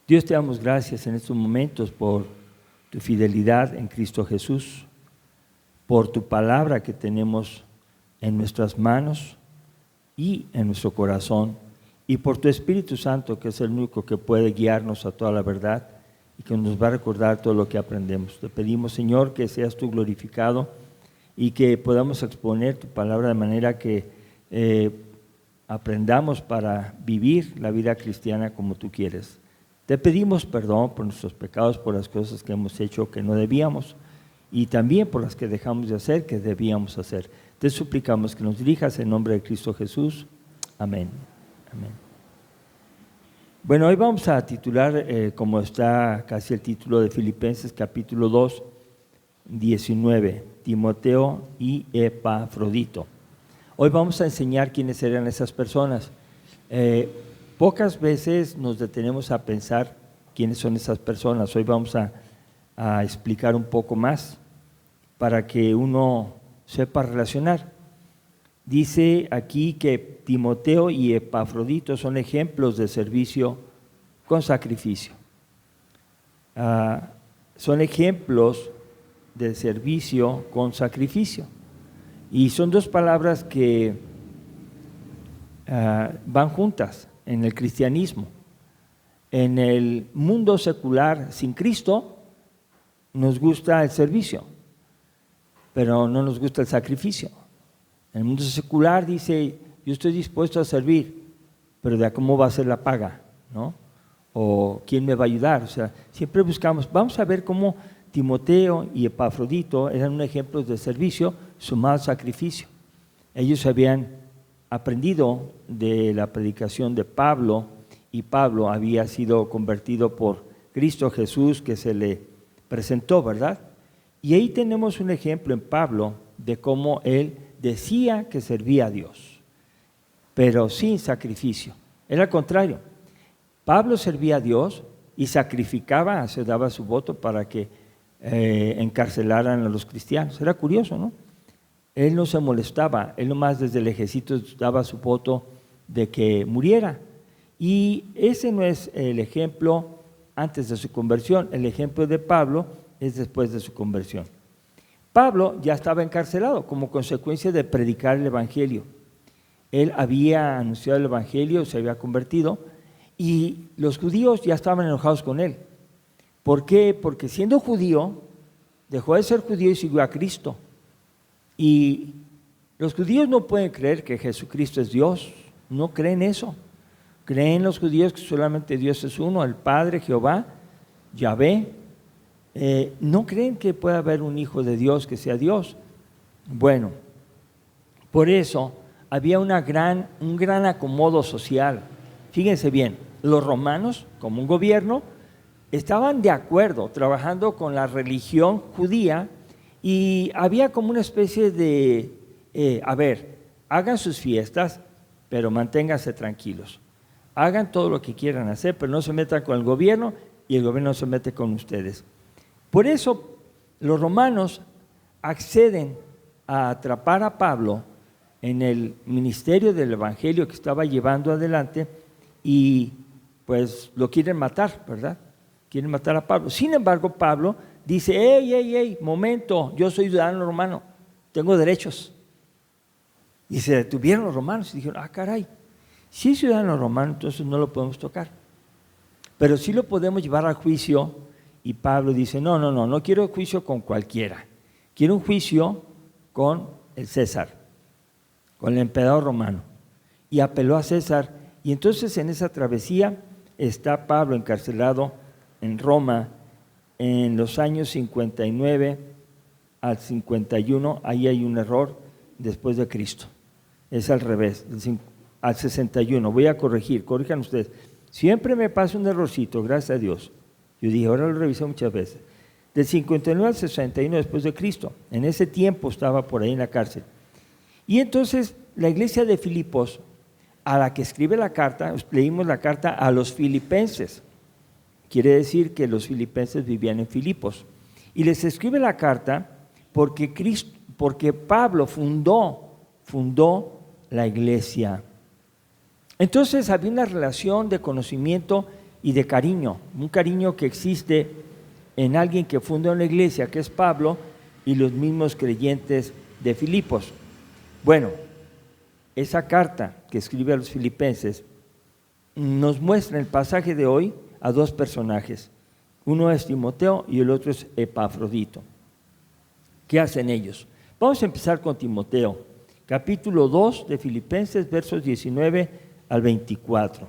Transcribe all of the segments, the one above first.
Dios, te damos gracias en estos momentos por tu fidelidad en Cristo Jesús, por tu palabra que tenemos en nuestras manos y en nuestro corazón, y por tu Espíritu Santo, que es el único que puede guiarnos a toda la verdad y que nos va a recordar todo lo que aprendemos. Te pedimos, Señor, que seas tú glorificado y que podamos exponer tu palabra de manera que aprendamos para vivir la vida cristiana como tú quieres. Te pedimos perdón por nuestros pecados, por las cosas que hemos hecho que no debíamos y también por las que dejamos de hacer que debíamos hacer. Te suplicamos que nos dirijas en nombre de Cristo Jesús. Amén. Amén. Bueno, hoy vamos a titular, como está casi el título de Filipenses capítulo 2, 19, Timoteo y Epafrodito. Hoy vamos a enseñar quiénes eran esas personas. Pocas veces nos detenemos a pensar quiénes son esas personas. Hoy vamos a explicar un poco más para que uno sepa relacionar. Dice aquí que Timoteo y Epafrodito son ejemplos de servicio con sacrificio. Son ejemplos de servicio con sacrificio. Y son dos palabras que van juntas en el cristianismo. En el mundo secular sin Cristo nos gusta el servicio, pero no nos gusta el sacrificio. En el mundo secular dice, yo estoy dispuesto a servir, pero de cómo va a ser la paga, ¿no? O quién me va a ayudar. O sea, siempre buscamos, vamos a ver cómo Timoteo y Epafrodito eran un ejemplo de servicio sumado al sacrificio. Ellos habían aprendido de la predicación de Pablo, y Pablo había sido convertido por Cristo Jesús, que se le presentó, ¿verdad? Y ahí tenemos un ejemplo en Pablo de cómo él decía que servía a Dios, pero sin sacrificio. Era al contrario. Pablo servía a Dios y sacrificaba, se daba su voto para que encarcelaran a los cristianos. Era curioso, ¿no? Él no se molestaba, él nomás desde el ejército daba su voto de que muriera. Y ese no es el ejemplo antes de su conversión. El ejemplo de Pablo es después de su conversión. Pablo ya estaba encarcelado como consecuencia de predicar el Evangelio. Él había anunciado el Evangelio, se había convertido, y los judíos ya estaban enojados con él. ¿Por qué? Porque siendo judío, dejó de ser judío y siguió a Cristo. Y los judíos no pueden creer que Jesucristo es Dios, no creen eso. Creen los judíos que solamente Dios es uno, el Padre, Jehová, Yahvé. No creen que pueda haber un hijo de Dios que sea Dios. Bueno, por eso había un gran acomodo social. Fíjense bien, los romanos, como un gobierno, estaban de acuerdo, trabajando con la religión judía, y había como una especie de, hagan sus fiestas, pero manténganse tranquilos. Hagan todo lo que quieran hacer, pero no se metan con el gobierno y el gobierno no se mete con ustedes. Por eso los romanos acceden a atrapar a Pablo en el ministerio del Evangelio que estaba llevando adelante y pues lo quieren matar, ¿verdad? Quieren matar a Pablo. Sin embargo, Pablo dice, ¡Ey, momento! Yo soy ciudadano romano, tengo derechos. Y se detuvieron los romanos y dijeron, caray, si es ciudadano romano, entonces no lo podemos tocar. Pero sí lo podemos llevar al juicio. Y Pablo dice, no quiero juicio con cualquiera. Quiero un juicio con el César, con el emperador romano. Y apeló a César. Y entonces en esa travesía está Pablo encarcelado en Roma en los años 59 al 51. Ahí hay un error después de Cristo. Es al revés, al 61. Voy a corrijan ustedes. Siempre me pasa un errorcito, gracias a Dios. Yo dije, ahora lo revisé muchas veces. Del 59 al 61 después de Cristo. En ese tiempo estaba por ahí en la cárcel. Y entonces la iglesia de Filipos, a la que escribe la carta, leímos la carta a los filipenses. Quiere decir que los filipenses vivían en Filipos. Y les escribe la carta porque Pablo fundó la iglesia. Entonces había una relación de conocimiento y de cariño, un cariño que existe en alguien que funda una iglesia, que es Pablo, y los mismos creyentes de Filipos. Bueno, esa carta que escribe a los filipenses nos muestra en el pasaje de hoy a dos personajes. Uno es Timoteo y el otro es Epafrodito. ¿Qué hacen ellos? Vamos a empezar con Timoteo, capítulo 2 de Filipenses, versos 19 al 24.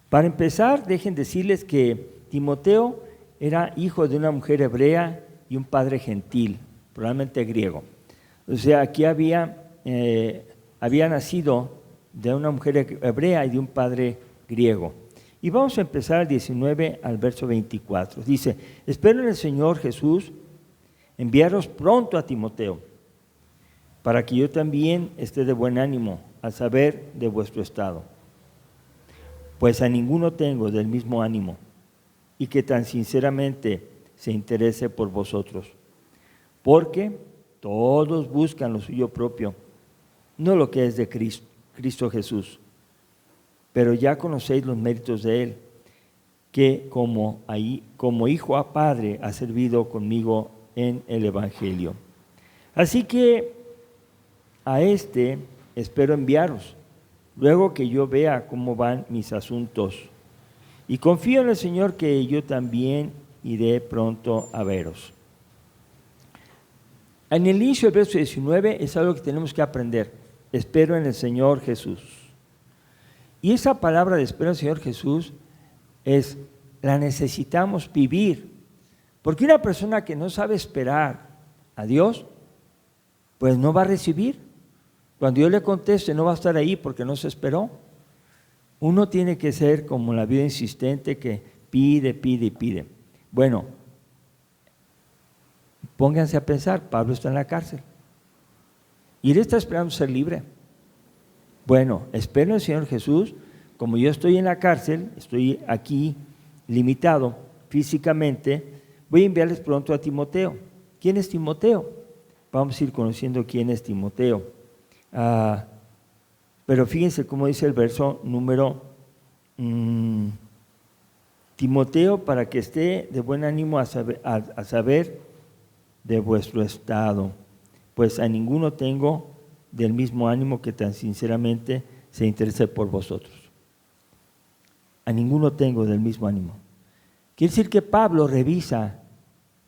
Para empezar, dejen decirles que Timoteo era hijo de una mujer hebrea y un padre gentil, probablemente griego. O sea, aquí había nacido de una mujer hebrea y de un padre griego. Y vamos a empezar al 19 al verso 24. Dice: espero en el Señor Jesús enviaros pronto a Timoteo, para que yo también esté de buen ánimo al saber de vuestro estado. Pues a ninguno tengo del mismo ánimo, y que tan sinceramente se interese por vosotros, porque todos buscan lo suyo propio, no lo que es de Cristo Jesús. Pero ya conocéis los méritos de Él, que como hijo a padre ha servido conmigo en el Evangelio. Así que a este espero enviaros, luego que yo vea cómo van mis asuntos. Y confío en el Señor que yo también iré pronto a veros. En el inicio del verso 19 es algo que tenemos que aprender. Espero en el Señor Jesús. Y esa palabra de espero en el Señor Jesús la necesitamos vivir. Porque una persona que no sabe esperar a Dios, pues no va a recibir. Cuando Dios le conteste, no va a estar ahí porque no se esperó. Uno tiene que ser como la vida insistente que pide, pide y pide. Bueno, pónganse a pensar, Pablo está en la cárcel y él está esperando ser libre. Bueno, espero en el Señor Jesús, como yo estoy en la cárcel, estoy aquí limitado físicamente, voy a enviarles pronto a Timoteo. ¿Quién es Timoteo? Vamos a ir conociendo quién es Timoteo. Pero fíjense cómo dice el verso número Timoteo, para que esté de buen ánimo a saber de vuestro estado, pues a ninguno tengo del mismo ánimo que tan sinceramente se interese por vosotros. A ninguno tengo del mismo ánimo. Quiere decir que Pablo revisa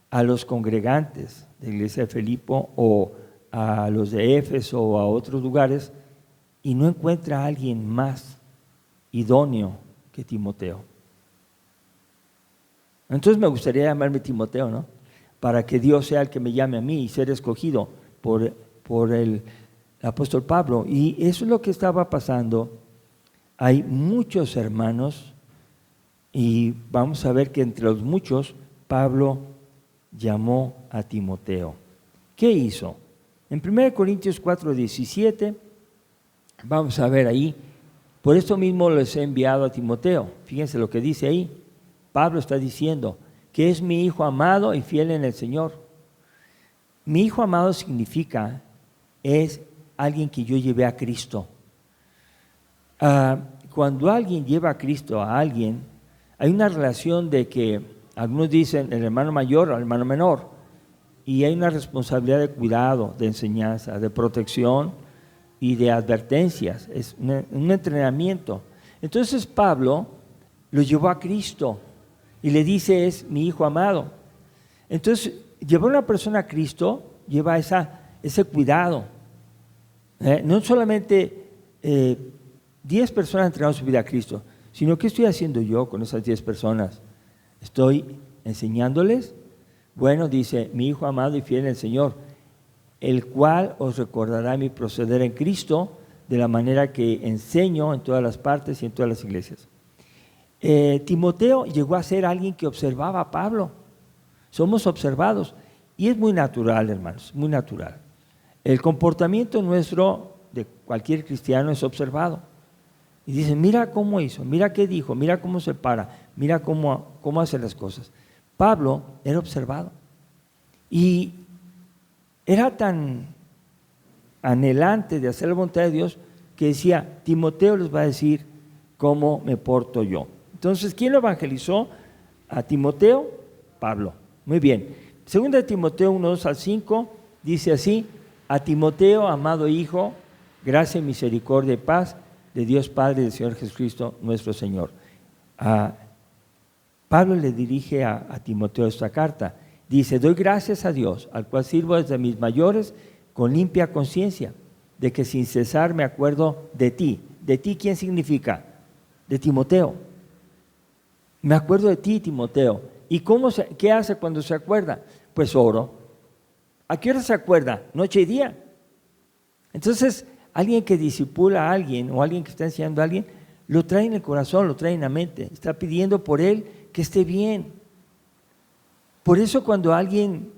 a los congregantes de la iglesia de Filipo o a los de Éfeso o a otros lugares y no encuentra a alguien más idóneo que Timoteo. Entonces me gustaría llamarme Timoteo, ¿no? Para que Dios sea el que me llame a mí y ser escogido por el apóstol Pablo. Y eso es lo que estaba pasando. Hay muchos hermanos y vamos a ver que entre los muchos Pablo llamó a Timoteo. ¿Qué hizo? En 1 Corintios 4:17 vamos a ver ahí, por esto mismo les he enviado a Timoteo. Fíjense lo que dice ahí. Pablo está diciendo que es mi hijo amado y fiel en el Señor. Mi hijo amado significa, es alguien que yo llevé a Cristo. Cuando alguien lleva a Cristo a alguien, hay una relación de que algunos dicen el hermano mayor al hermano menor, y hay una responsabilidad de cuidado, de enseñanza, de protección y de advertencias. Es un entrenamiento. Entonces Pablo lo llevó a Cristo y le dice, es mi hijo amado. Entonces, llevar a una persona a Cristo lleva ese cuidado. No solamente 10 personas entregaron su vida a Cristo, sino ¿qué estoy haciendo yo con esas 10 personas? ¿Estoy enseñándoles? Bueno, dice, mi hijo amado y fiel en el Señor, el cual os recordará mi proceder en Cristo de la manera que enseño en todas las partes y en todas las iglesias. Timoteo llegó a ser alguien que observaba a Pablo. Somos observados y es muy natural, hermanos, muy natural. El comportamiento nuestro de cualquier cristiano es observado. Y dicen, mira cómo hizo, mira qué dijo, mira cómo se para, mira cómo hace las cosas. Pablo era observado y era tan anhelante de hacer la voluntad de Dios que decía, Timoteo les va a decir cómo me porto yo. Entonces, ¿quién lo evangelizó? A Timoteo, Pablo. Muy bien. Segunda de Timoteo 1, 2 al 5, dice así: a Timoteo, amado hijo, gracia, misericordia y paz de Dios Padre y del Señor Jesucristo nuestro Señor. Pablo le dirige a Timoteo esta carta. Dice: doy gracias a Dios, al cual sirvo desde mis mayores con limpia conciencia, de que sin cesar me acuerdo de ti. ¿De ti quién significa? De Timoteo. Me acuerdo de ti, Timoteo. ¿Y qué hace cuando se acuerda? Pues oro. ¿A qué hora se acuerda? Noche y día. Entonces, alguien que discipula a alguien o alguien que está enseñando a alguien, lo trae en el corazón, lo trae en la mente. Está pidiendo por él que esté bien. Por eso cuando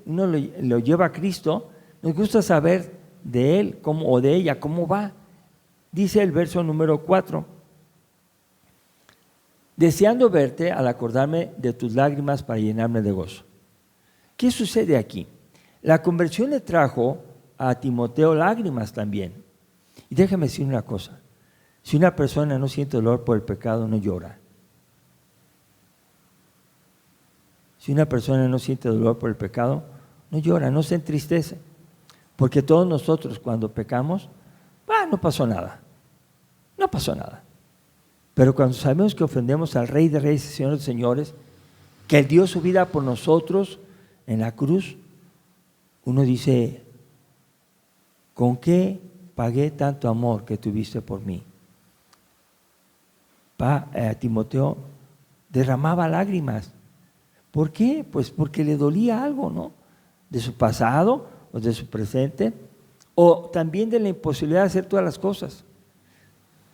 uno lo lleva a Cristo, nos gusta saber de él o de ella cómo va. Dice el verso número 4: deseando verte al acordarme de tus lágrimas para llenarme de gozo. ¿Qué sucede aquí? La conversión le trajo a Timoteo lágrimas también. Y déjame decir una cosa: si una persona no siente dolor por el pecado, no llora. Si una persona no siente dolor por el pecado, no llora, no se entristece. Porque todos nosotros cuando pecamos, no pasó nada. No pasó nada. Pero cuando sabemos que ofendemos al Rey de Reyes y Señor de Señores, que Él dio su vida por nosotros en la cruz, uno dice: ¿con qué pagué tanto amor que tuviste por mí? Timoteo derramaba lágrimas. ¿Por qué? Pues porque le dolía algo, ¿no? De su pasado o de su presente, o también de la imposibilidad de hacer todas las cosas.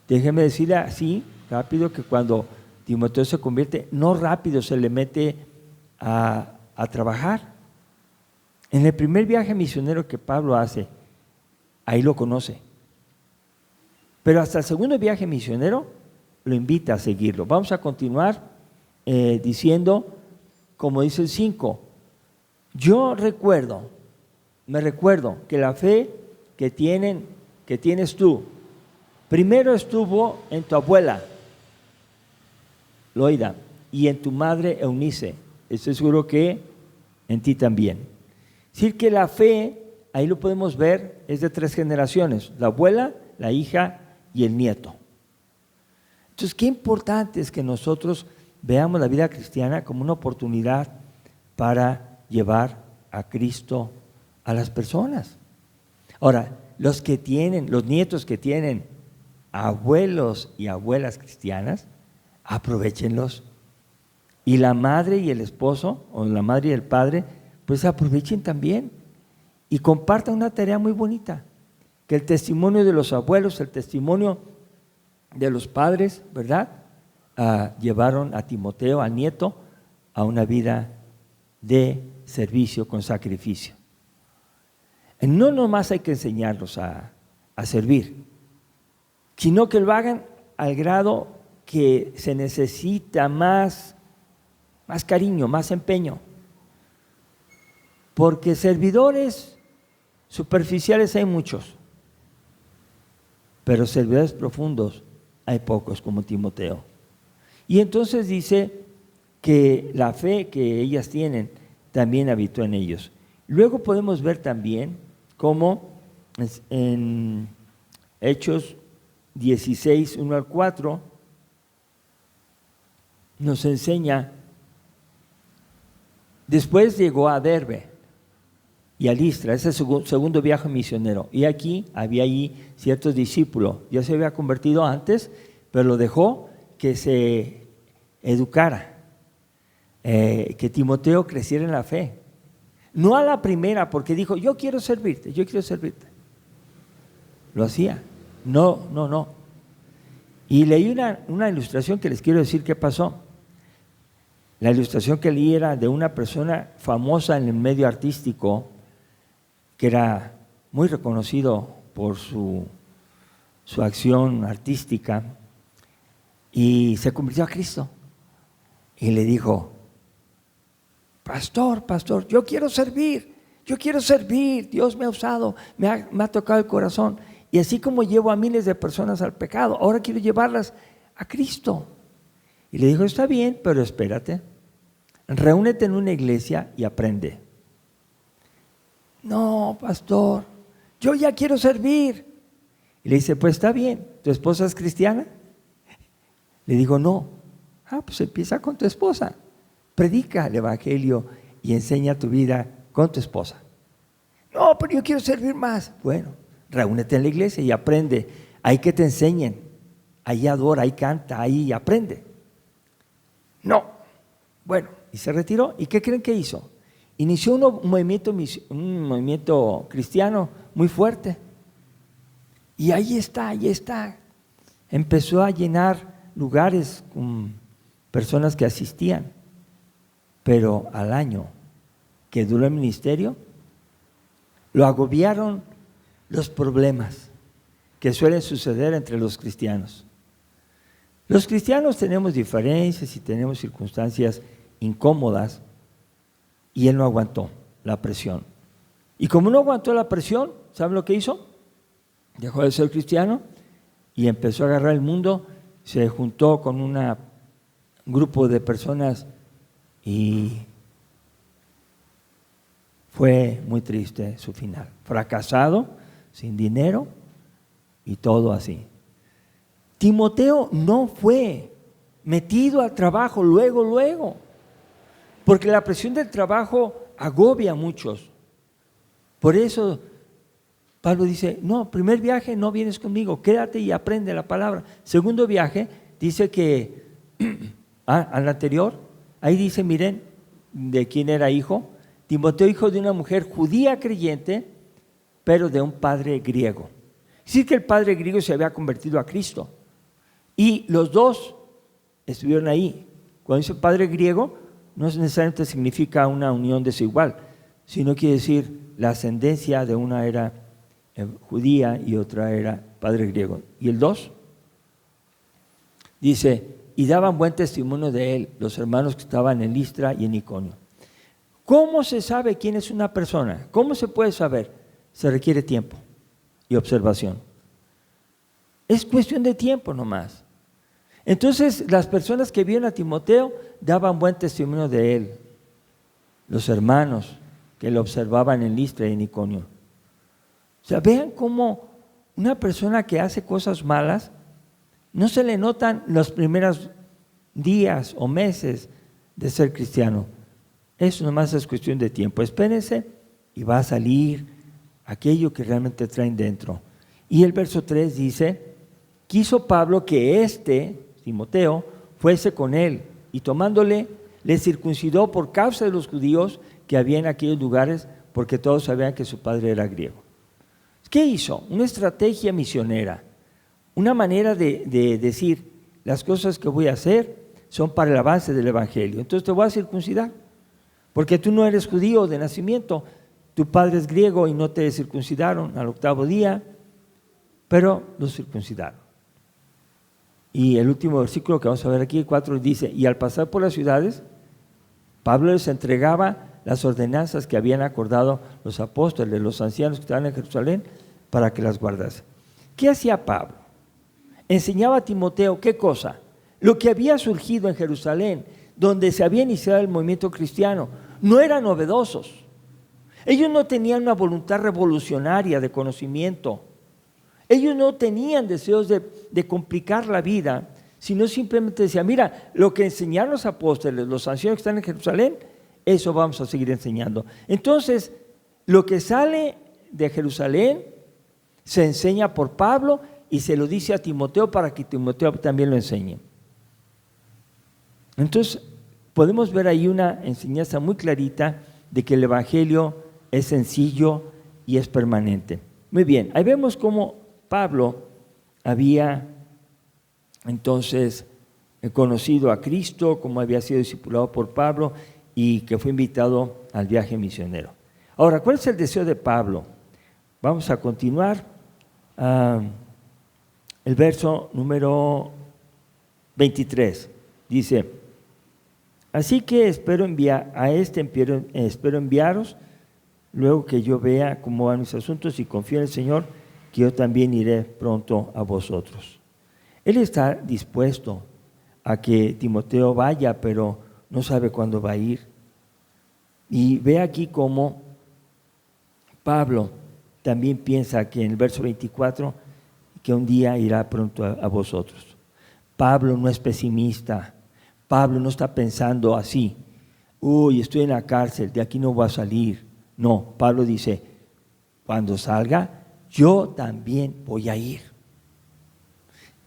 Déjeme decirle así, rápido, que cuando Timoteo se convierte, no rápido se le mete a trabajar. En el primer viaje misionero que Pablo hace, ahí lo conoce. Pero hasta el segundo viaje misionero lo invita a seguirlo. Vamos a continuar diciendo, como dice el 5, me recuerdo que la fe que tienes tú, primero estuvo en tu abuela, Loida, y en tu madre Eunice. Estoy seguro que en ti también. Es decir, que la fe, ahí lo podemos ver, es de 3 generaciones: la abuela, la hija y el nieto. Entonces, qué importante es que nosotros veamos la vida cristiana como una oportunidad para llevar a Cristo a las personas. Ahora, los nietos que tienen abuelos y abuelas cristianas, aprovéchenlos. Y la madre y el esposo, o la madre y el padre, pues aprovechen también y compartan una tarea muy bonita, que el testimonio de los abuelos, el testimonio de los padres, ¿verdad? Llevaron a Timoteo, al nieto, a una vida de servicio con sacrificio. No nomás hay que enseñarlos a servir, sino que lo hagan al grado que se necesita más cariño, más empeño. Porque servidores superficiales hay muchos, pero servidores profundos hay pocos, como Timoteo. Y entonces dice que la fe que ellas tienen también habitó en ellos. Luego podemos ver también cómo en Hechos 16, 1 al 4, nos enseña. Después llegó a Derbe y a Listra, ese es el segundo viaje misionero. Y aquí había ciertos discípulos. Ya se había convertido antes, pero lo dejó que se educara, que Timoteo creciera en la fe. No a la primera, porque dijo: yo quiero servirte. Lo hacía. No. Y leí una ilustración que les quiero decir qué pasó. La ilustración que leí era de una persona famosa en el medio artístico, que era muy reconocido por su acción artística, y se convirtió a Cristo. Y le dijo: pastor, yo quiero servir, Dios me ha usado, me ha tocado el corazón. Y así como llevo a miles de personas al pecado, ahora quiero llevarlas a Cristo. Y le dijo, está bien, pero espérate, reúnete en una iglesia y aprende. No, pastor, yo ya quiero servir. Y le dice, pues está bien, ¿tu esposa es cristiana? Le digo, no. Pues empieza con tu esposa. Predica el evangelio y enseña tu vida con tu esposa. No, pero yo quiero servir más. Bueno, reúnete en la iglesia y aprende. Ahí que te enseñen. Ahí adora, ahí canta, ahí aprende. No. Bueno, y se retiró. ¿Y qué creen que hizo? Inició un movimiento cristiano muy fuerte. Y ahí está. Empezó a llenar lugares con personas que asistían. Pero al año que duró el ministerio, lo agobiaron los problemas que suelen suceder entre los cristianos. Los cristianos tenemos diferencias y tenemos circunstancias incómodas, y él no aguantó la presión. Y como no aguantó la presión, ¿saben lo que hizo? Dejó de ser cristiano y empezó a agarrar el mundo, se juntó con un grupo de personas y fue muy triste su final. Fracasado, sin dinero y todo así. Timoteo no fue metido al trabajo luego, porque la presión del trabajo agobia a muchos. Por eso Pablo dice, no, primer viaje no vienes conmigo, quédate y aprende la palabra. Segundo viaje, dice que, al anterior, ahí dice, miren, de quién era hijo. Timoteo, hijo de una mujer judía creyente, pero de un padre griego. Sí, que el padre griego se había convertido a Cristo. Y los dos estuvieron ahí. Cuando dice padre griego, no necesariamente significa una unión desigual, sino quiere decir la ascendencia de una era judía y otra era padre griego. Y el 2 dice, y daban buen testimonio de él los hermanos que estaban en Listra y en Iconio. ¿Cómo se sabe quién es una persona? ¿Cómo se puede saber? Se requiere tiempo y observación. Es cuestión de tiempo nomás. Entonces, las personas que vieron a Timoteo daban buen testimonio de él. Los hermanos que lo observaban en Listra y en Iconio. O sea, vean cómo una persona que hace cosas malas no se le notan los primeros días o meses de ser cristiano. Eso nomás es cuestión de tiempo. Espérense y va a salir aquello que realmente traen dentro. Y el verso 3 dice, quiso Pablo que Timoteo, fuese con él, y tomándole, le circuncidó por causa de los judíos que había en aquellos lugares, porque todos sabían que su padre era griego. ¿Qué hizo? Una estrategia misionera, una manera de decir, las cosas que voy a hacer son para el avance del evangelio. Entonces te voy a circuncidar, porque tú no eres judío de nacimiento, tu padre es griego y no te circuncidaron al 8º día, pero los circuncidaron. Y el último versículo que vamos a ver aquí, 4, dice, y al pasar por las ciudades, Pablo les entregaba las ordenanzas que habían acordado los apóstoles, los ancianos que estaban en Jerusalén, para que las guardase. ¿Qué hacía Pablo? Enseñaba a Timoteo, ¿qué cosa? Lo que había surgido en Jerusalén, donde se había iniciado el movimiento cristiano, no eran novedosos. Ellos no tenían una voluntad revolucionaria de conocimiento. Ellos no tenían deseos de complicar la vida, sino simplemente decían, mira, lo que enseñaron los apóstoles, los ancianos que están en Jerusalén, eso vamos a seguir enseñando. Entonces, lo que sale de Jerusalén se enseña por Pablo y se lo dice a Timoteo para que Timoteo también lo enseñe. Entonces, podemos ver ahí una enseñanza muy clarita de que el evangelio es sencillo y es permanente. Muy bien, ahí vemos cómo Pablo había entonces conocido a Cristo, cómo había sido discipulado por Pablo y que fue invitado al viaje misionero. Ahora, ¿cuál es el deseo de Pablo? Vamos a continuar. El verso número 23 dice, así que espero enviaros luego que yo vea cómo van mis asuntos y confío en el Señor, que yo también iré pronto a vosotros. Él está dispuesto a que Timoteo vaya, pero no sabe cuándo va a ir. Y ve aquí cómo Pablo también piensa que en el verso 24, que un día irá pronto a vosotros. Pablo no es pesimista. Pablo no está pensando así: uy, estoy en la cárcel, de aquí no voy a salir. No, Pablo dice: cuando salga, yo también voy a ir.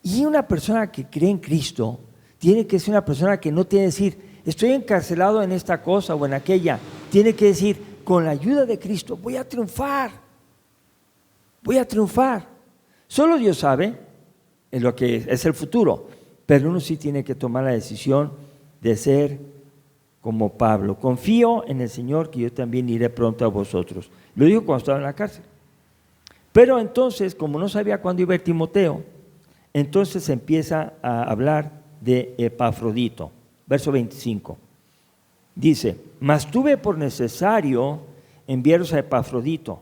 Y una persona que cree en Cristo tiene que ser una persona que no tiene que decir: estoy encarcelado en esta cosa o en aquella. Tiene que decir: con la ayuda de Cristo voy a triunfar. Voy a triunfar. Solo Dios sabe en lo que es el futuro, pero uno sí tiene que tomar la decisión de ser como Pablo: confío en el Señor, que yo también iré pronto a vosotros. Lo dijo cuando estaba en la cárcel. Pero entonces, como no sabía cuándo iba a ir Timoteo, entonces empieza a hablar de Epafrodito. Verso 25. Dice: mas tuve por necesario enviaros a Epafrodito.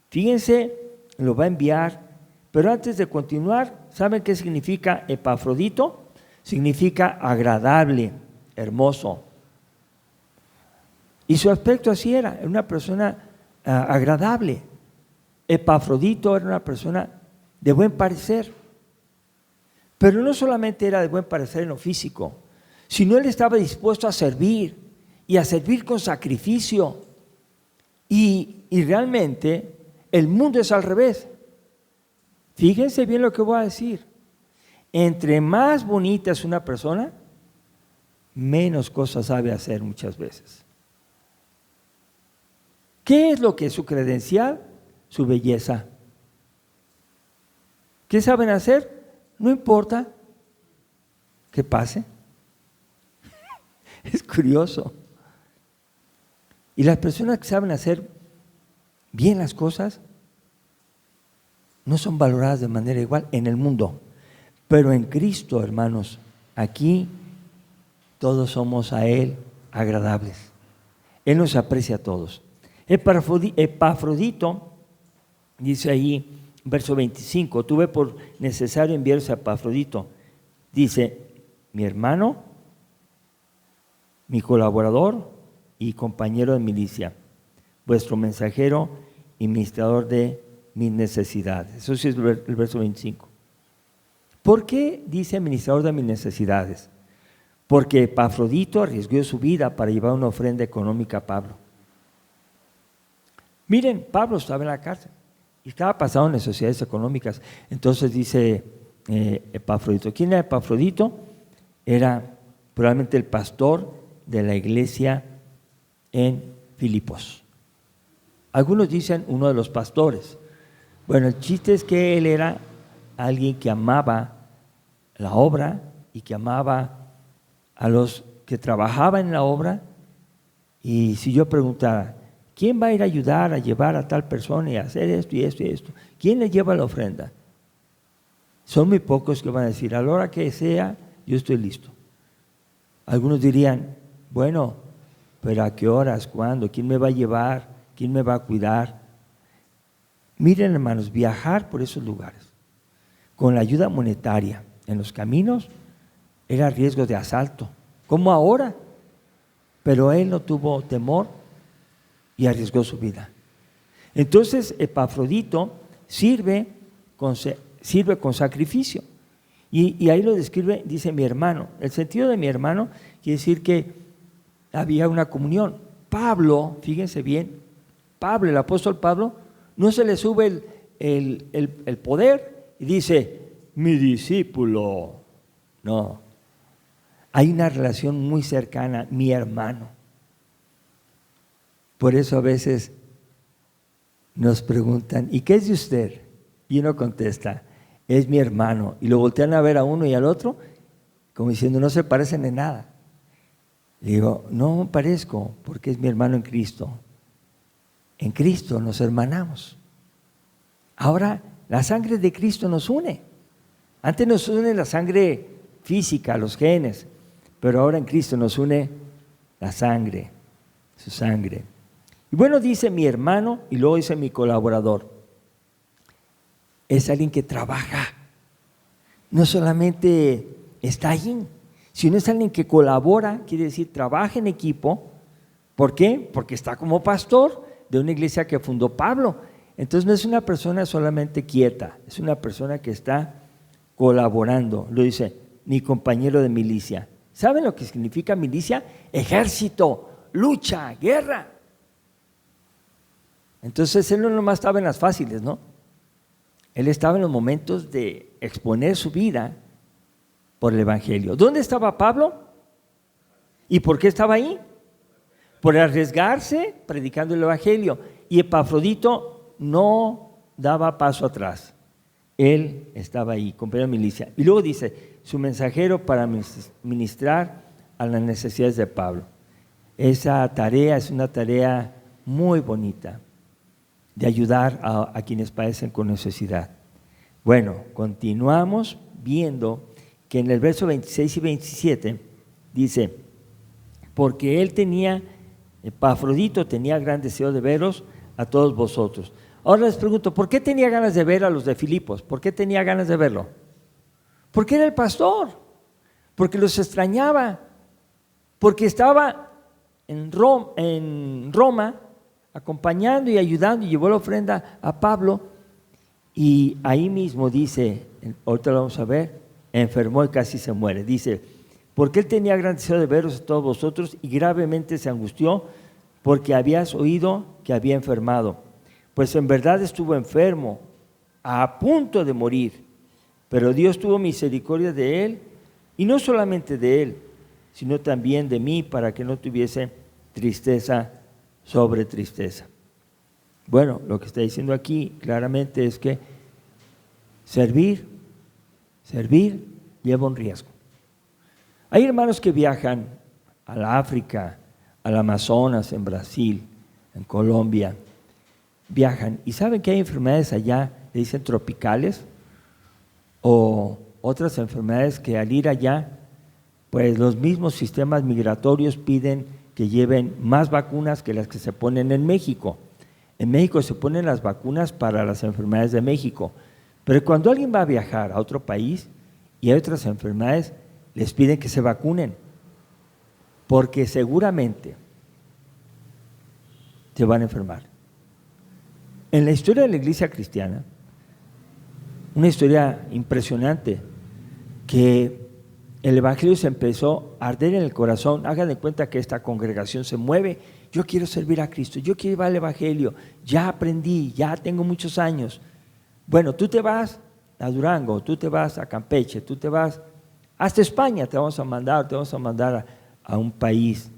Fíjense, lo va a enviar, pero antes de continuar, ¿saben qué significa Epafrodito? Significa agradable, hermoso. Y su aspecto así era una persona agradable. Epafrodito era una persona de buen parecer. Pero no solamente era de buen parecer en lo físico, sino él estaba dispuesto a servir, y a servir con sacrificio. Y realmente el mundo es al revés. Fíjense bien lo que voy a decir. Entre más bonita es una persona, menos cosas sabe hacer muchas veces. ¿Qué es lo que es su credencial? Su belleza. ¿Qué saben hacer? No importa que pase. Es curioso. Y las personas que saben hacer bien las cosas no son valoradas de manera igual en el mundo. Pero en Cristo, hermanos, aquí todos somos a Él agradables. Él nos aprecia a todos. Epafrodito, dice ahí, verso 25, tuve por necesario enviaros a Epafrodito. Dice: mi hermano, mi colaborador y compañero de milicia, vuestro mensajero y ministrador de mis necesidades. Eso sí es el verso 25. ¿Por qué dice administrador de mis necesidades? Porque Epafrodito arriesgó su vida para llevar una ofrenda económica a Pablo. Miren, Pablo estaba en la cárcel y estaba pasando necesidades económicas. Entonces dice Epafrodito. ¿Quién era Epafrodito? Era probablemente el pastor de la iglesia en Filipos. Algunos dicen uno de los pastores. Bueno, el chiste es que él era alguien que amaba la obra y que amaba a los que trabajaban en la obra. Y si yo preguntara: ¿quién va a ir a ayudar a llevar a tal persona y a hacer esto y esto y esto? ¿Quién le lleva la ofrenda? Son muy pocos que van a decir: a la hora que sea, yo estoy listo. Algunos dirían: bueno, pero ¿a qué horas? ¿Cuándo? ¿Quién me va a llevar? ¿Quién me va a cuidar? Miren, hermanos, viajar por esos lugares con la ayuda monetaria en los caminos era riesgo de asalto, como ahora. Pero él no tuvo temor y arriesgó su vida. Entonces Epafrodito sirve con sacrificio. Y ahí lo describe, dice mi hermano. El sentido de mi hermano quiere decir que había una comunión. Pablo, fíjense bien, Pablo, el apóstol Pablo, no se le sube el poder y dice: mi discípulo. No, hay una relación muy cercana, mi hermano. Por eso a veces nos preguntan: ¿y qué es de usted? Y uno contesta: es mi hermano. Y lo voltean a ver a uno y al otro como diciendo: no se parecen en nada. Le digo: no me parezco, porque es mi hermano en Cristo. En Cristo nos hermanamos. Ahora la sangre de Cristo nos une. Antes nos une la sangre física, los genes, pero ahora en Cristo nos une la sangre, su sangre. Y bueno, dice mi hermano y luego dice mi colaborador. Es alguien que trabaja, no solamente está allí, Si uno es alguien que colabora, quiere decir trabaja en equipo. ¿Por qué? Porque está como pastor de una iglesia que fundó Pablo. Entonces no es una persona solamente quieta, es una persona que está colaborando. Lo dice, mi compañero de milicia. ¿Saben lo que significa milicia? Ejército, lucha, guerra. Entonces él no nomás estaba en las fáciles, ¿no? Él estaba en los momentos de exponer su vida por el Evangelio. ¿Dónde estaba Pablo? ¿Y por qué estaba ahí? Por arriesgarse predicando el Evangelio. Y Epafrodito no daba paso atrás. Él estaba ahí, compañero de milicia. Y luego dice, su mensajero para ministrar a las necesidades de Pablo. Esa tarea es una tarea muy bonita, de ayudar a quienes padecen con necesidad. Bueno, continuamos viendo que en el verso 26 y 27 dice, porque él tenía, Epafrodito tenía gran deseo de veros a todos vosotros. Ahora les pregunto, ¿por qué tenía ganas de ver a los de Filipos? ¿Por qué tenía ganas de verlo? Porque era el pastor, porque los extrañaba, porque estaba en Roma acompañando y ayudando, y llevó la ofrenda a Pablo, y ahí mismo dice, ahorita lo vamos a ver, enfermó y casi se muere. Dice, porque él tenía gran deseo de veros a todos vosotros y gravemente se angustió porque habías oído que había enfermado. Pues en verdad estuvo enfermo, a punto de morir, pero Dios tuvo misericordia de él, y no solamente de él, sino también de mí, para que no tuviese tristeza sobre tristeza. Bueno, lo que está diciendo aquí claramente es que servir lleva un riesgo. Hay hermanos que viajan a la África, al Amazonas, en Brasil, en Colombia, viajan y saben que hay enfermedades allá, le dicen tropicales, o otras enfermedades que al ir allá, pues los mismos sistemas migratorios piden que lleven más vacunas que las que se ponen en México. En México se ponen las vacunas para las enfermedades de México, pero cuando alguien va a viajar a otro país y hay otras enfermedades, les piden que se vacunen, porque seguramente se van a enfermar. En la historia de la iglesia cristiana, una historia impresionante, que el evangelio se empezó a arder en el corazón. Hagan de cuenta que esta congregación se mueve, yo quiero servir a Cristo, yo quiero llevar el evangelio, ya aprendí, ya tengo muchos años. Bueno, tú te vas a Durango, tú te vas a Campeche, tú te vas hasta España, te vamos a mandar a un país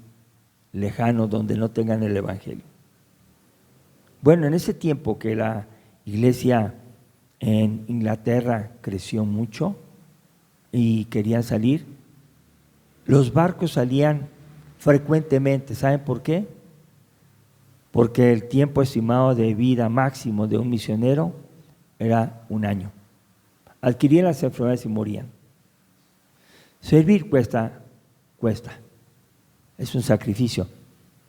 lejano donde no tengan el evangelio. Bueno, en ese tiempo que la iglesia en Inglaterra creció mucho y querían salir, los barcos salían frecuentemente. ¿Saben por qué? Porque el tiempo estimado de vida máximo de un misionero era 1 año. Adquirían las enfermedades y morían. Servir cuesta, es un sacrificio.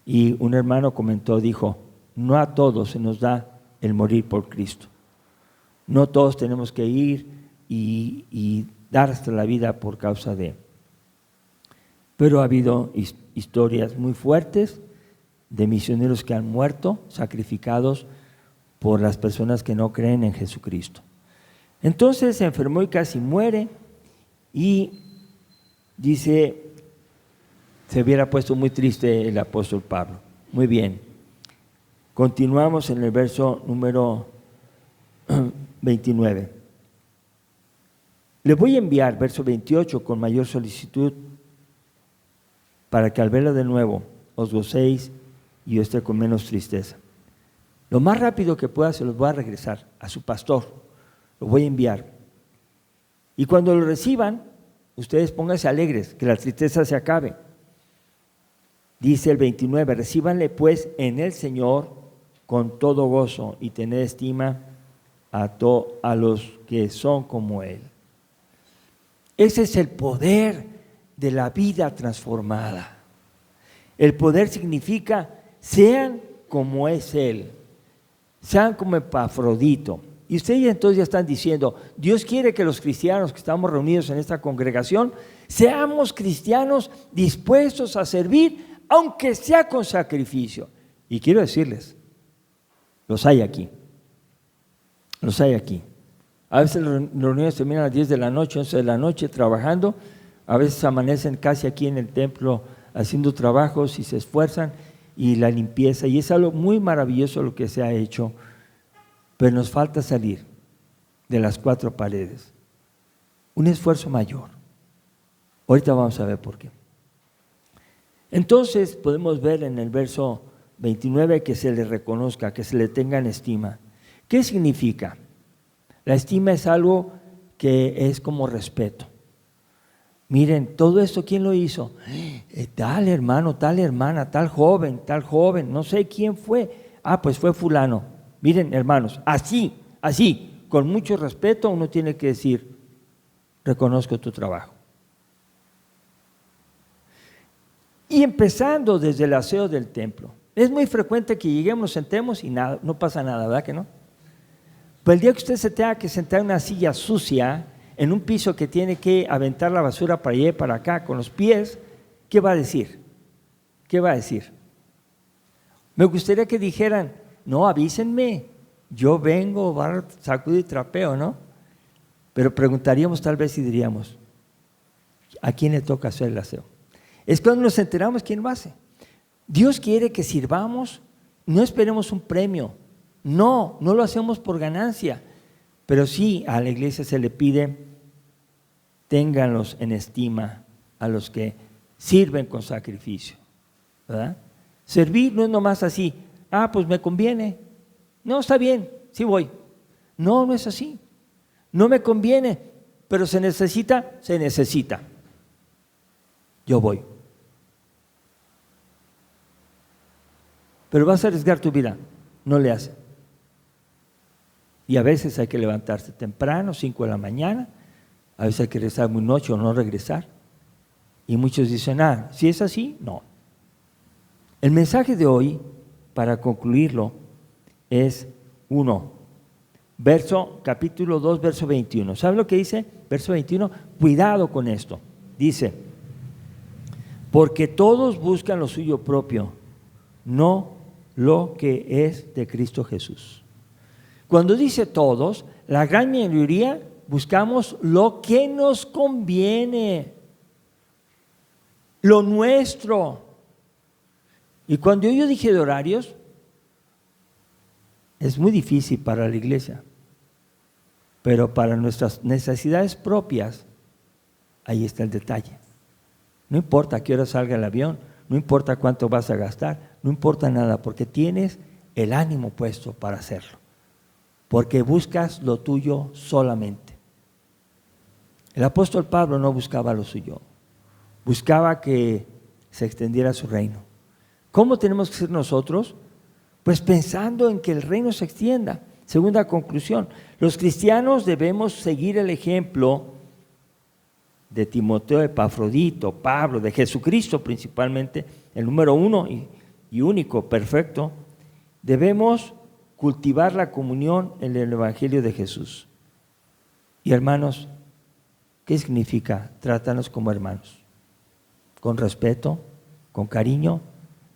Y un hermano comentó, dijo, no a todos se nos da el morir por Cristo. No todos tenemos que ir y dar hasta la vida por causa de. Pero ha habido historias muy fuertes de misioneros que han muerto, sacrificados por las personas que no creen en Jesucristo. Entonces se enfermó y casi muere, y dice, se hubiera puesto muy triste el apóstol Pablo. Muy bien, continuamos en el verso número 29. Le voy a enviar, verso 28, con mayor solicitud, para que al verlo de nuevo os gocéis y yo esté con menos tristeza. Lo más rápido que pueda se los voy a regresar a su pastor, lo voy a enviar. Y cuando lo reciban, ustedes pónganse alegres, que la tristeza se acabe. Dice el 29, recíbanle pues en el Señor con todo gozo y tened estima a los que son como Él. Ese es el poder de la vida transformada. El poder significa, sean como es Él, sean como Epafrodito. Y ustedes entonces ya están diciendo, Dios quiere que los cristianos que estamos reunidos en esta congregación Seamos cristianos dispuestos a servir, aunque sea con sacrificio. Y quiero decirles, los hay aquí. Los hay aquí. A veces las reuniones terminan a las 10 de la noche, 11 de la noche trabajando. A veces amanecen casi aquí en el templo haciendo trabajos y se esfuerzan, y la limpieza, y es algo muy maravilloso lo que se ha hecho, pero nos falta salir de las cuatro paredes. Un esfuerzo mayor. Ahorita vamos a ver por qué. Entonces podemos ver en el verso 29 que se le reconozca, que se le tenga en estima. ¿Qué significa? La estima es algo que es como respeto. Miren, todo esto, ¿quién lo hizo? Tal hermano, tal hermana, tal joven, no sé quién fue. Pues fue fulano. Miren, hermanos, así, con mucho respeto uno tiene que decir, reconozco tu trabajo. Y empezando desde el aseo del templo. Es muy frecuente que lleguemos, nos sentemos y nada, no pasa nada, ¿verdad que no? Pero el día que usted se tenga que sentar en una silla sucia, en un piso que tiene que aventar la basura para allá y para acá con los pies, ¿qué va a decir? ¿Qué va a decir? Me gustaría que dijeran, no, avísenme, yo vengo, sacudo y trapeo, ¿no? Pero preguntaríamos tal vez y diríamos, ¿a quién le toca hacer el aseo? Es cuando nos enteramos quién lo hace. Dios quiere que sirvamos, no esperemos un premio, no lo hacemos por ganancia, pero sí a la iglesia se le pide, ténganlos en estima a los que sirven con sacrificio, ¿verdad? Servir no es nomás así, pues me conviene, no, está bien, sí voy. No es así, no me conviene, pero se necesita, yo voy. Pero vas a arriesgar tu vida, no le hace. Y a veces hay que levantarse temprano, 5 de la mañana, a veces hay que regresar muy noche o no regresar. Y muchos dicen, si es así, no. El mensaje de hoy, para concluirlo, es capítulo 2, verso 21. ¿Sabe lo que dice? Verso 21, cuidado con esto. Dice, porque todos buscan lo suyo propio, no lo que es de Cristo Jesús. Cuando dice todos, la gran mayoría buscamos lo que nos conviene, lo nuestro. Y cuando yo dije de horarios, es muy difícil para la iglesia, pero para nuestras necesidades propias, ahí está el detalle. No importa a qué hora salga el avión, no importa cuánto vas a gastar, no importa nada, porque tienes el ánimo puesto para hacerlo, porque buscas lo tuyo solamente. El apóstol Pablo no buscaba lo suyo, buscaba que se extendiera su reino. ¿Cómo tenemos que ser nosotros? Pues pensando en que el reino se extienda. Segunda conclusión, los cristianos debemos seguir el ejemplo de Timoteo, Epafrodito, Pablo, de Jesucristo principalmente, el número 1 y único, perfecto. Debemos cultivar la comunión en el Evangelio de Jesús. Y hermanos, ¿qué significa? Trátanos como hermanos, con respeto, con cariño,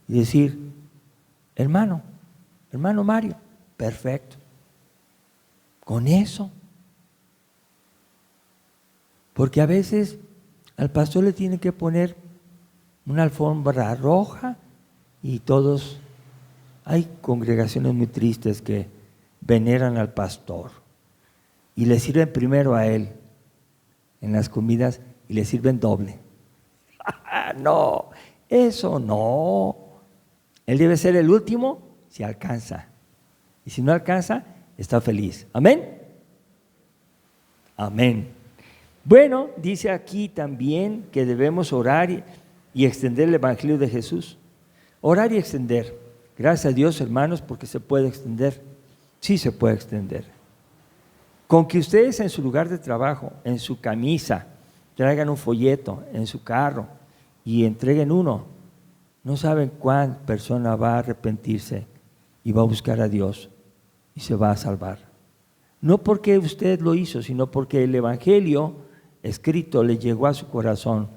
y decir, hermano Mario, perfecto. Con eso. Porque a veces al pastor le tiene que poner una alfombra roja y todos, hay congregaciones muy tristes que veneran al pastor y le sirven primero a él en las comidas y le sirven doble. No, eso no. Él debe ser el último si alcanza. Y si no alcanza, está feliz. ¿Amén? Amén. Bueno, dice aquí también que debemos orar y extender el Evangelio de Jesús. Orar y extender. Gracias a Dios, hermanos, porque se puede extender. Sí se puede extender. Con que ustedes en su lugar de trabajo, en su camisa, traigan un folleto, en su carro y entreguen uno, no saben cuál persona va a arrepentirse y va a buscar a Dios y se va a salvar. No porque usted lo hizo, sino porque el Evangelio escrito le llegó a su corazón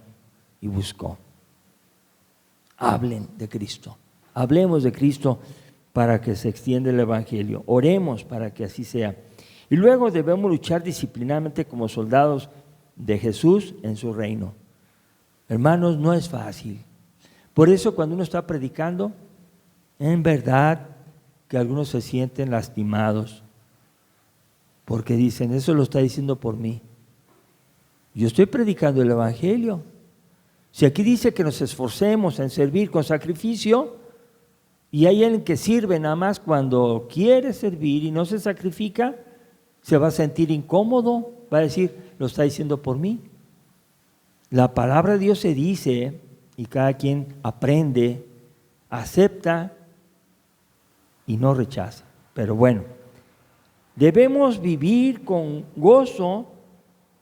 y buscó. Hablen de Cristo. Hablemos de Cristo para que se extienda el Evangelio. Oremos para que así sea. Y luego debemos luchar disciplinadamente como soldados de Jesús en su reino. Hermanos, no es fácil. Por eso cuando uno está predicando, en verdad que algunos se sienten lastimados, porque dicen, eso lo está diciendo por mí. Yo estoy predicando el Evangelio. Si aquí dice que nos esforcemos en servir con sacrificio, y hay alguien que sirve nada más cuando quiere servir y no se sacrifica, se va a sentir incómodo, va a decir, lo está diciendo por mí. La palabra de Dios se dice y cada quien aprende, acepta y no rechaza. Pero bueno, debemos vivir con gozo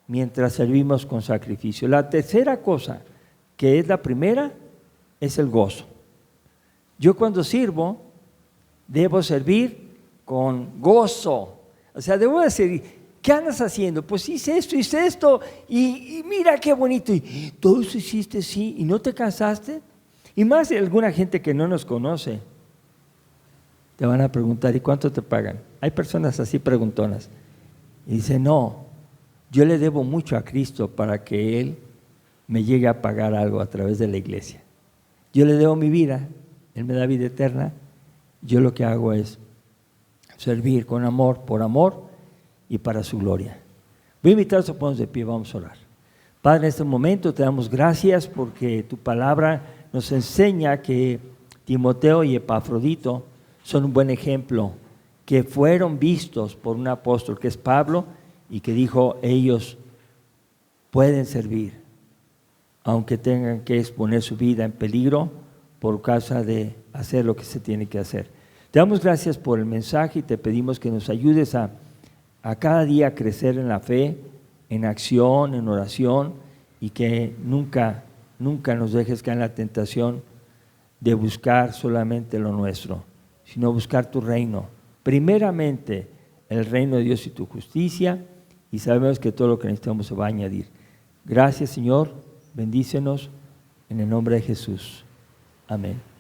mientras servimos con sacrificio. La tercera cosa, que es la primera, es el gozo. Yo cuando sirvo, debo servir con gozo. O sea, debo decir, ¿qué andas haciendo? Pues hice esto, y mira qué bonito. Y todo eso hiciste, sí, y no te cansaste. Y más de alguna gente que no nos conoce, te van a preguntar, ¿y cuánto te pagan? Hay personas así preguntonas. Y dicen, no, yo le debo mucho a Cristo para que Él me llegue a pagar algo a través de la iglesia. Yo le debo mi vida, Él me da vida eterna. Yo lo que hago es servir con amor, por amor y para su gloria. Voy a invitarlos a ponernos de pie, vamos a orar. Padre, en este momento te damos gracias porque tu palabra nos enseña que Timoteo y Epafrodito son un buen ejemplo, que fueron vistos por un apóstol que es Pablo y que dijo, ellos pueden servir, aunque tengan que exponer su vida en peligro por causa de hacer lo que se tiene que hacer. Te damos gracias por el mensaje y te pedimos que nos ayudes a cada día crecer en la fe, en acción, en oración, y que nunca nos dejes caer en la tentación de buscar solamente lo nuestro, sino buscar tu reino. Primeramente, el reino de Dios y tu justicia, y sabemos que todo lo que necesitamos se va a añadir. Gracias, Señor, bendícenos en el nombre de Jesús. Amén.